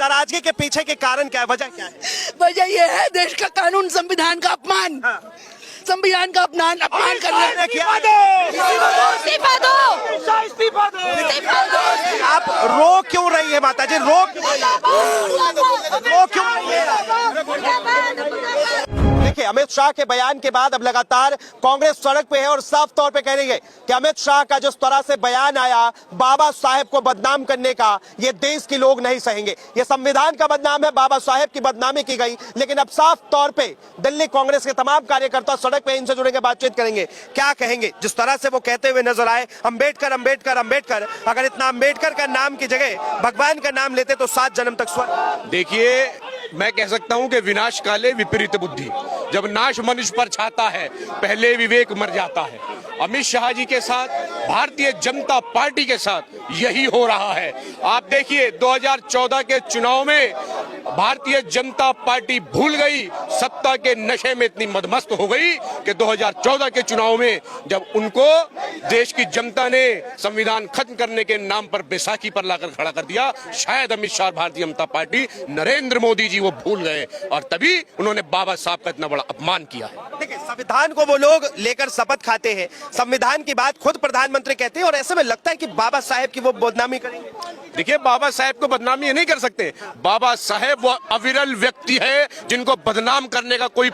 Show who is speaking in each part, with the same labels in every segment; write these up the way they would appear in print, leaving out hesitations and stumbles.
Speaker 1: नाराजगी के पीछे के कारण क्या है, वजह क्या है?
Speaker 2: वजह यह है देश का कानून, संविधान का अपमान, संविधान का अपमान करने।
Speaker 3: इस्तीफा दो।
Speaker 1: आप रो क्यों रही है माता जी, रो क्यों रही है? देखिए, अमित शाह के बयान के बाद अब लगातार कांग्रेस सड़क पे है और साफ तौर पे कह रही है कि अमित शाह का जिस तरह से बयान आया बाबा साहेब को बदनाम करने का, ये देश के लोग नहीं सहेंगे। ये संविधान का बदनाम है, बाबा साहेब की बदनामी की गई। लेकिन अब साफ तौर पे दिल्ली कांग्रेस के तमाम कार्यकर्ता सड़क पे इनसे जुड़ेंगे, बातचीत करेंगे, क्या कहेंगे। जिस तरह से वो कहते हुए नजर आए, अम्बेडकर अम्बेडकर अम्बेडकर, अगर इतना अम्बेडकर का नाम की जगह भगवान का नाम लेते तो 7 जन्म तक स्वर्ग।
Speaker 4: देखिए, मैं कह सकता हूं कि विनाश काले विपरीत बुद्धि, जब नाश मनुष्य पर छाता है पहले विवेक मर जाता है। अमित शाह जी के साथ, भारतीय जनता पार्टी के साथ यही हो रहा है। आप देखिए 2014 के चुनाव में भारतीय जनता पार्टी भूल गई, सत्ता के नशे में इतनी मदमस्त हो गई कि 2014 के चुनाव में जब उनको देश की जनता ने संविधान खत्म करने के नाम पर बैसाखी पर लाकर खड़ा कर दिया, शायद अमित शाह भारतीय जनता पार्टी नरेंद्र मोदी जी वो भूल गए और तभी उन्होंने बाबा साहब का इतना बड़ा अपमान किया है।
Speaker 1: देखिए, संविधान को वो लोग लेकर शपथ खाते हैं, संविधान की बात खुद प्रधानमंत्री कहते हैं और ऐसे में लगता है कि बाबा साहेब की वो बदनामी करेंगे।
Speaker 4: देखिए, बाबा साहेब को बदनामी ये नहीं कर सकते। बाबा साहेब वो अविरल व्यक्ति है जिनको बदनाम करने का कोई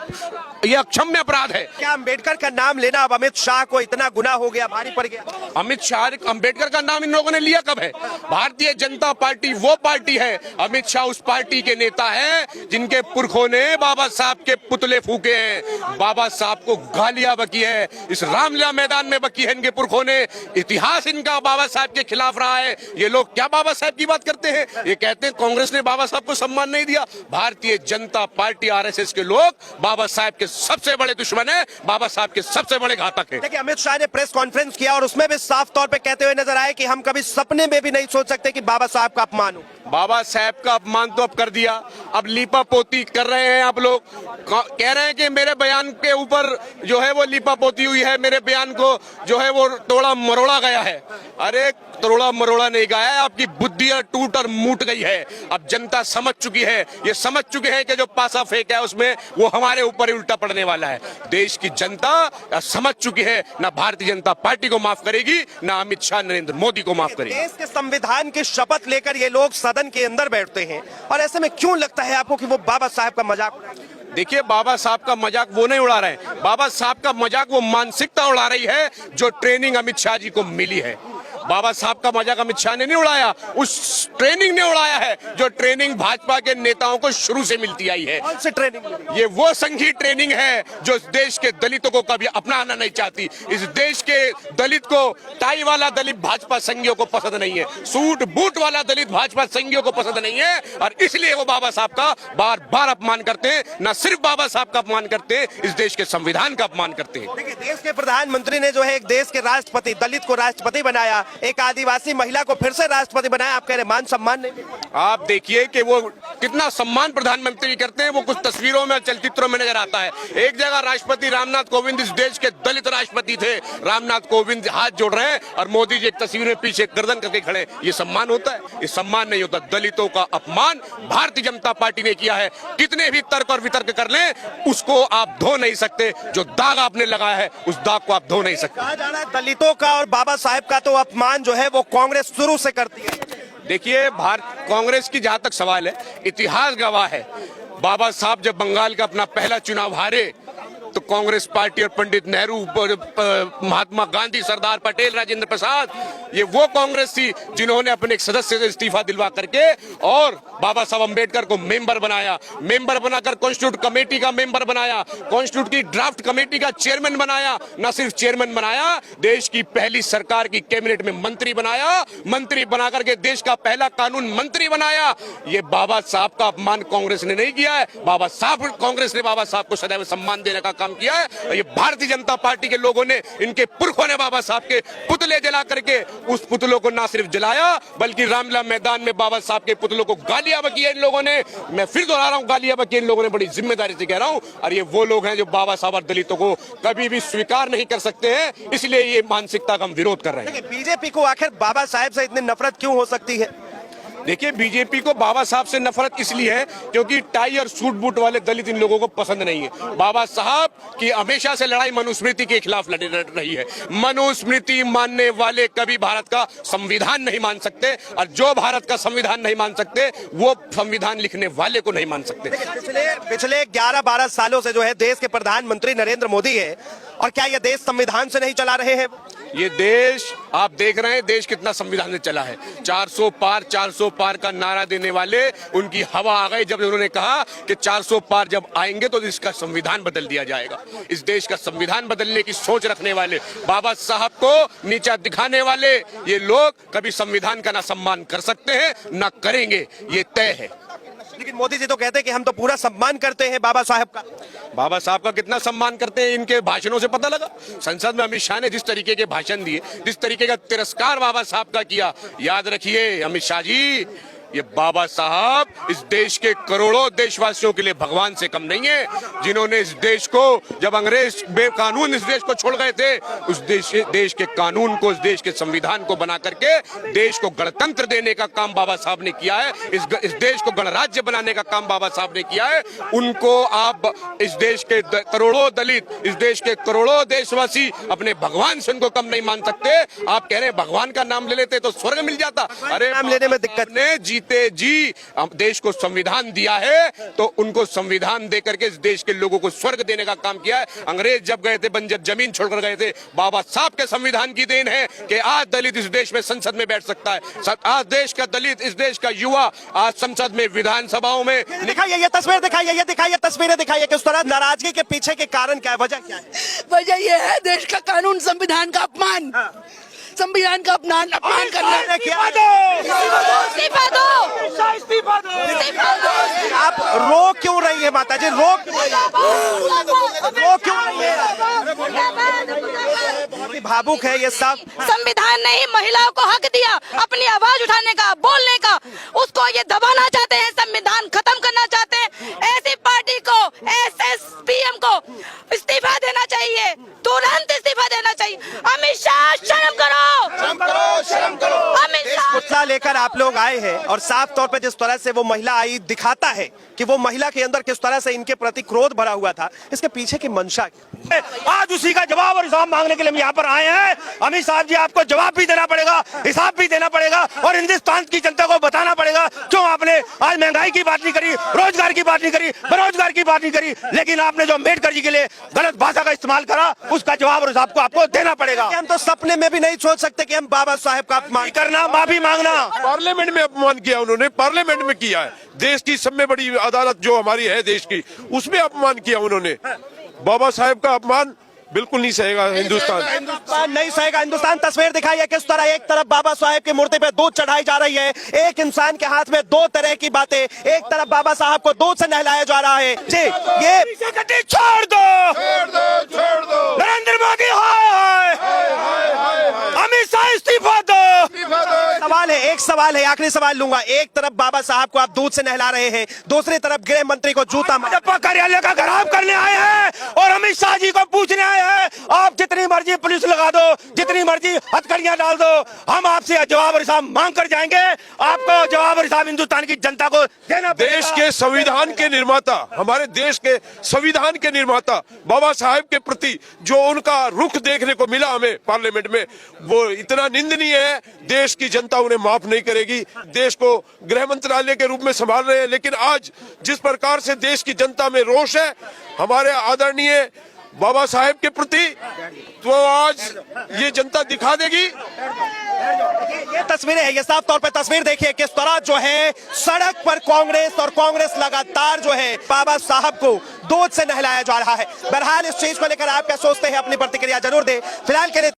Speaker 4: ये अक्षम्य अपराध है।
Speaker 1: क्या अम्बेडकर का नाम लेना अब अमित शाह को इतना गुनाह हो गया, भारी पड़ गया?
Speaker 4: अमित शाह, अम्बेडकर का नाम इन लोगों ने लिया कब है? भारतीय जनता पार्टी वो पार्टी है, अमित शाह उस पार्टी के नेता हैं जिनके पुरखों ने बाबा साहब के पुतले फूके हैं, बाबा साहब को गालियां बकी है, इस रामलीला मैदान में बकी है इनके पुरखों ने। इतिहास इनका बाबा साहब के खिलाफ रहा है। ये लोग क्या बाबा साहब की बात करते हैं? ये कहते हैं कांग्रेस ने बाबा साहब को सम्मान नहीं दिया। भारतीय जनता पार्टी, आरएसएस के लोग बाबा साहब के सबसे बड़े दुश्मन है, बाबा साहब के सबसे बड़े घातक है।
Speaker 1: देखिए, अमित शाह ने प्रेस कॉन्फ्रेंस किया और उसमें भी साफ तौर पे कहते हुए नजर आए कि हम कभी सपने में भी नहीं सोच सकते कि बाबा साहब का अपमान हो।
Speaker 4: बाबा साहब का अपमान तो अब कर दिया, अब लीपा पोती कर रहे हैं। आप लोग कह रहे हैं कि मेरे बयान के ऊपर जो है वो लीपा पोती हुई है, मेरे बयान को जो है वो तोड़ा मरोड़ा गया है। अरे तोड़ा मरोड़ा नहीं गया है, आपकी बुद्धि टूट और मूट गई है। अब जनता समझ चुकी है, ये समझ चुके हैं कि जो पासा फेंका है उसमें वो हमारे ऊपर ही उल्टा पड़ने वाला है। देश की जनता समझ चुकी है, ना भारतीय जनता पार्टी को माफ करेगी, ना अमित शाह नरेंद्र मोदी को माफ करेगी।
Speaker 1: देश के संविधान की शपथ लेकर ये लोग सदन के अंदर बैठते हैं और ऐसे में क्यों लगता है आपको कि वो बाबा साहब का मजाक उड़ा रहे हैं?
Speaker 4: देखिए, बाबा साहब का मजाक वो नहीं उड़ा रहे हैं, बाबा साहब का मजाक वो मानसिकता उड़ा रही है जो ट्रेनिंग अमित शाह जी को मिली है। बाबा साहब का मजाक अमित शाह ने नहीं उड़ाया, उस ट्रेनिंग ने उड़ाया है जो ट्रेनिंग भाजपा के नेताओं को शुरू से मिलती आई है।
Speaker 1: कौन सी ट्रेनिंग?
Speaker 4: ये वो संघी ट्रेनिंग है जो इस देश के दलितों को कभी अपनाना नहीं चाहती। इस देश के दलित को, टाई वाला दलित भाजपा संघियों को पसंद नहीं है, सूट बूट वाला दलित भाजपा संघियों को पसंद नहीं है और इसलिए वो बाबा साहब का बार बार अपमान करते हैं। न सिर्फ बाबा साहब का अपमान करते हैं, इस देश के संविधान का अपमान करते हैं।
Speaker 1: देखिए, देश के प्रधानमंत्री ने जो है एक देश के राष्ट्रपति, दलित को राष्ट्रपति बनाया, एक आदिवासी महिला को फिर से राष्ट्रपति बनाया। आप कह रहे मान सम्मान नहीं?
Speaker 4: आप देखिए कि वो कितना सम्मान प्रधानमंत्री करते हैं, वो कुछ तस्वीरों में, चलचित्रों में नजर आता है। एक जगह राष्ट्रपति रामनाथ कोविंद, इस देश के दलित राष्ट्रपति थे, रामनाथ कोविंद हाथ जोड़ रहे हैं और मोदी जी एक तस्वीर में पीछे गर्दन करके खड़े। ये सम्मान होता है? ये सम्मान नहीं होता। दलितों का अपमान भारतीय जनता पार्टी ने किया है। कितने भी तर्क और वितर्क कर लें, उसको आप धो नहीं सकते। जो दाग आपने लगाया है उस दाग को आप धो नहीं सकते।
Speaker 1: कहा जा रहा है दलितों का और बाबा साहेब का तो अपमान जो है वो कांग्रेस शुरू से करती है।
Speaker 4: देखिए, कांग्रेस की जहां तक सवाल है, इतिहास गवाह है, बाबा साहब जब बंगाल का अपना पहला चुनाव हारे तो कांग्रेस पार्टी और पंडित नेहरू, महात्मा गांधी, सरदार पटेल, राजेंद्र प्रसाद, ये वो कांग्रेस थी जिन्होंने अपने एक सदस्य से इस्तीफा दिलवा करके और बाबा साहब अम्बेडकर को मेंबर बनाया, मेंबर बनाकर कॉन्स्टिट्यूट कमेटी का मेंबर बनाया, कॉन्स्टिट्यूट की ड्राफ्ट कमेटी का चेयरमैन बनाया। न सिर्फ चेयरमैन बनाया, देश की पहली सरकार की कैबिनेट में मंत्री बनाया, मंत्री बना करके देश का पहला कानून मंत्री बनाया। ये बाबा साहब का अपमान कांग्रेस ने नहीं किया है। कांग्रेस ने बाबा साहब को सदैव सम्मान देने का काम किया है। ये भारतीय जनता पार्टी के लोगों ने, इनके पुरखों ने बाबा साहब के पुतले जला करके उस पुतलों को ना सिर्फ जलाया बल्कि रामलीला मैदान में बाबा साहब के पुतलों को गालियां बकी है इन लोगों ने। मैं फिर दोहरा रहा हूं, गालियां बकी इन लोगों ने, बड़ी जिम्मेदारी से कह रहा हूं। और ये वो लोग हैं जो बाबा साहब और दलितों को कभी भी स्वीकार नहीं कर सकते हैं, इसलिए ये मानसिकता का हम विरोध कर रहे हैं।
Speaker 1: बीजेपी को आखिर बाबा साहेब से इतनी नफरत क्यों हो सकती है?
Speaker 4: देखिए, बीजेपी को बाबा साहब से नफरत इसलिए है क्योंकि टाई और सूट बूट वाले दलित इन लोगों को पसंद नहीं है। बाबा साहब की हमेशा से लड़ाई मनुस्मृति के खिलाफ लड़ रही है। मनुस्मृति मानने वाले कभी भारत का संविधान नहीं मान सकते, और जो भारत का संविधान नहीं मान सकते वो संविधान लिखने वाले को नहीं मान सकते।
Speaker 1: पिछले 11-12 सालों से जो है देश के प्रधानमंत्री नरेंद्र मोदी है, और क्या ये देश संविधान से नहीं चला रहे हैं?
Speaker 4: ये देश आप देख रहे हैं, देश कितना संविधान से चला है। 400 पार का नारा देने वाले उनकी हवा आ गई जब उन्होंने कहा कि 400 पार जब आएंगे तो इसका संविधान बदल दिया जाएगा। इस देश का संविधान बदलने की सोच रखने वाले, बाबा साहब को नीचा दिखाने वाले ये लोग कभी संविधान का ना सम्मान कर सकते हैं ना करेंगे, ये तय है।
Speaker 1: लेकिन मोदी जी तो कहते हैं कि हम तो पूरा सम्मान करते हैं बाबा साहब का।
Speaker 4: बाबा साहब का कितना सम्मान करते हैं इनके भाषणों से पता लगा। संसद में अमित शाह ने जिस तरीके के भाषण दिए, जिस तरीके का तिरस्कार बाबा साहब का किया, याद रखिए अमित शाह जी, ये बाबा साहब इस देश के करोड़ों देशवासियों के लिए भगवान से कम नहीं है। जिन्होंने इस देश को, जब अंग्रेज बेकानून इस देश को छोड़ गए थे, उस देश के कानून को, इस देश के संविधान को बना करके देश को गणतंत्र देने का काम बाबा साहब ने किया है। इस देश को गणराज्य बनाने का काम बाबा साहब ने किया है। उनको आप, इस देश के करोड़ों दलित, इस देश के करोड़ों देशवासी अपने भगवान से उनको कम नहीं मान सकते। आप कह रहे हैं भगवान का नाम ले लेते तो स्वर्ग मिल जाता। अरे
Speaker 1: नाम लेने में दिक्कत
Speaker 4: ने जीते जी देश को संविधान दिया है तो उनको संविधान देकर के इस देश के लोगों को स्वर्ग देने का काम किया है। अंग्रेज जब गए थे, बंजर जमीन छोड़कर गए थे, बाबा साहब के संविधान की देन है कि आज दलित इस देश में संसद में बैठ सकता है। आज देश का दलित, इस देश का युवा आज संसद में, विधानसभाओं में।
Speaker 1: दिखाइए ये तस्वीर, दिखाइए ये, दिखाइए तस्वीरें, दिखाइए किस तरह नाराजगी के पीछे के कारण क्या है, वजह क्या है?
Speaker 2: वजह यह है देश का कानून, संविधान का अपमान, संविधान का अपमान करना।
Speaker 3: इस्तीफा दो।
Speaker 1: आप रो क्यों रही है माता जी? रो क्यों रही है? बहुत ही भावुक है ये सब।
Speaker 3: संविधान ने ही महिलाओं को हक दिया अपनी आवाज उठाने का, बोलने का। उसको ये दबाना चाहते हैं, संविधान खत्म करना चाहते हैं। ऐसी पार्टी को, एसएसपीएम को इस्तीफा देना चाहिए, तुरंत इस्तीफा देना चाहिए। अमित शाह शर्म करो,
Speaker 1: शर्म करो।
Speaker 3: अमित शाह।
Speaker 1: मुद्दा लेकर आप लोग आए हैं, और साफ तौर पे जिस तरह से वो महिला आई दिखाता है कि वो महिला के अंदर किस तरह से इनके प्रति क्रोध भरा हुआ था। इसके पीछे की मंशा क्या?
Speaker 5: आज उसी का जवाब और हिसाब मांगने के लिए हम यहाँ पर आए हैं। अमित शाह जी, आपको जवाब भी देना पड़ेगा, हिसाब भी देना पड़ेगा, और हिंदुस्तान की जनता को बताना पड़ेगा क्यों आपने आज महंगाई की बात नहीं करी, रोजगार की बात नहीं करी, बेरोजगार की बात नहीं करी, लेकिन आपने जो अम्बेडकर जी के लिए गलत भाषा का इस्तेमाल करा, उसका जवाब और हिसाब को आपको देना पड़ेगा।
Speaker 1: हम तो सपने में भी नहीं सोच सकते कि हम बाबा साहब का अपमान
Speaker 5: करना, माफी मांगना।
Speaker 6: पार्लियामेंट में अपमान किया उन्होंने, पार्लियामेंट में किया है। देश की सबसे बड़ी अदालत जो हमारी है देश की, उसमें अपमान किया उन्होंने। बाबा साहब का अपमान बिल्कुल नहीं सहेगा हिंदुस्तान।
Speaker 1: हिंदुस्तान नहीं सहेगा। हिंदुस्तान तस्वीर दिखाई है किस तरह एक तरफ बाबा साहब की मूर्ति पे दूध चढ़ाई जा रही है, एक इंसान के हाथ में दो तरह की बातें। एक तरफ बाबा साहब को दूध से नहलाया जा रहा है। जी, ये
Speaker 5: छोड़ दो, नरेंद्र मोदी हाय, अमित शाह इस्तीफा दो।
Speaker 1: सवाल है, एक सवाल है, आखिरी सवाल लूंगा। एक तरफ बाबा साहब को आप दूध से नहला रहे हैं, दूसरी तरफ गृह मंत्री को जूता
Speaker 5: भाजपा कार्यालय का घेराव करने आए हैं और अमित शाह जी को पूछने आए हैं, आप जितनी मर्जी पुलिस लगा दो, जितनी मर्जी हथकड़ियां डाल दो, हम आपसे जवाब और हिसाब मांग कर जाएंगे। आपको जवाब और हिसाब हिंदुस्तान की जनता को देना पड़ेगा।
Speaker 6: देश के संविधान के निर्माता, हमारे देश के संविधान के निर्माता बाबा साहब के प्रति जो उनका रुख देखने को मिला हमें पार्लियामेंट में, वो इतना निंदनीय है। देश की जनता उन्हें माफ नहीं करेगी। देश को गृह मंत्रालय के रूप में संभाल रहे हैं, लेकिन आज जिस प्रकार से देश की जनता में रोष है हमारे आदरणीय बाबा साहेब के प्रति, तो आज ये जनता दिखा देगी।
Speaker 1: ये तस्वीरें हैं, ये साफ तौर पे तस्वीर देखिए किस तरह जो है सड़क पर कांग्रेस और कांग्रेस लगातार जो है बाबा साहब को दूध से नहलाया जा रहा है। बहरहाल इस चीज को लेकर आप क्या सोचते हैं, अपनी प्रतिक्रिया जरूर दें। फिलहाल के लिए